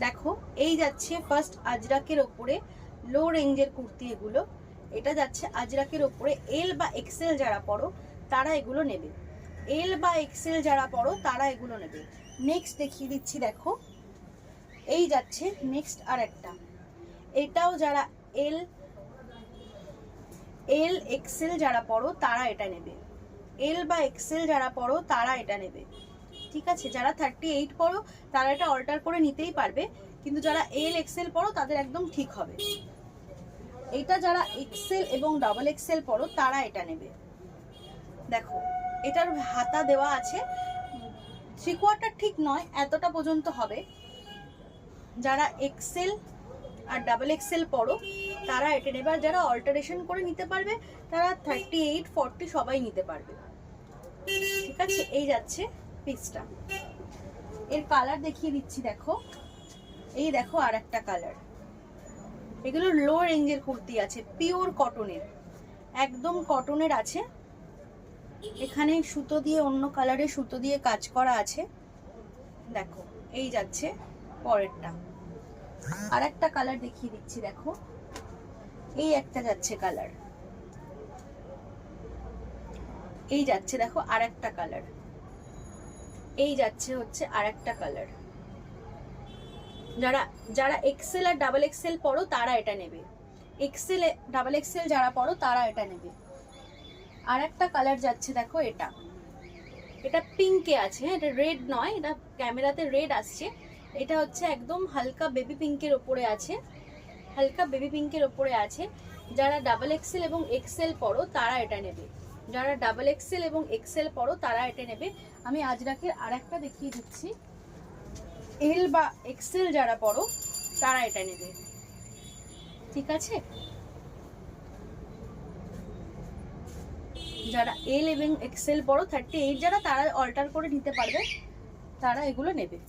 দেখো এই যাচ্ছে ফার্স্ট আজরাকের ওপরে লো রেঞ্জের কুর্তি এগুলো। এটা যাচ্ছে আজরাকের ওপরে। এল বা এক্সেল যারা পরো তারা এগুলো নেবে, এল বা এক্সেল যারা পরো তারা এগুলো নেবে। নেক্সট দেখিয়ে দিচ্ছি, দেখো এই যাচ্ছে নেক্সট আর একটা। এটাও যারা এল এক্সেল যারা পরো তারা এটা নেবে, এল বা এক্সেল যারা পরো তারা এটা নেবে। ঠিক আছে, যারা 38 পরো তারা এটা অল্টার করে নিতেই পারবে, কিন্তু যারা এল এক্সেল পরো তাদের একদম ঠিক হবে। এটা যারা এক্সেল এবং ডাবল এক্সেল পরো তারা এটা নেবে। দেখো এটার হাতা দেওয়া আছে, 3/4 ঠিক নয়, এতটা পর্যন্ত হবে। যারা এক্সেল আর ডাবল এক্সেল পরো তারা এটা নেবে, আর যারা অল্টারেশন করে নিতে পারবে তারা 38, 40 সবাই নিতে পারবে। ঠিক আছে, এই যাচ্ছে পিসটা। এর কালার দেখিয়ে দিচ্ছি, দেখো এই দেখো আর একটা কালার। এগুলো লো রেঞ্জের কুর্তি আছে, পিওর কটনের, একদম কটনের আছে। এখানে সুতো দিয়ে, অন্য কালারের সুতো দিয়ে কাজ করা আছে। দেখো এই যাচ্ছে পরেরটা। আর একটা কালার দেখিয়ে দিচ্ছি, দেখো এই একটা যাচ্ছে কালার, এই যাচ্ছে দেখো আর একটা কালার, এই যাচ্ছে হচ্ছে আর একটা কালার। যারা এক্সেল আর ডাবল এক্সেল পরো তারা এটা নেবে, এক্সেল ডাবল এক্সেল যারা পরো তারা এটা নেবে। আর একটা কালার যাচ্ছে, দেখো এটা পিঙ্কে আছে, এটা রেড নয়, এটা ক্যামেরাতে রেড আসছে। এটা হচ্ছে একদম হালকা বেবি পিঙ্কের ওপরে আছে, হালকা বেবি পিঙ্কের ওপরে আছে। যারা ডাবল এক্সেল এবং এক্সেল পরো তারা এটা নেবে, যারা ডাবল এক্সেল এবং এক্সেল পরো তারা এটা নেবে। আমি আজরাকের আর একটা দেখিয়ে দিচ্ছি, এল বা এক্সেল যারা পরো তারা এটা নেবে। ঠিক আছে, যারা এল এবং এক্সেল পরো 38 যারা, তারা অল্টার করে নিতে পারবে, তারা এগুলো নেবে।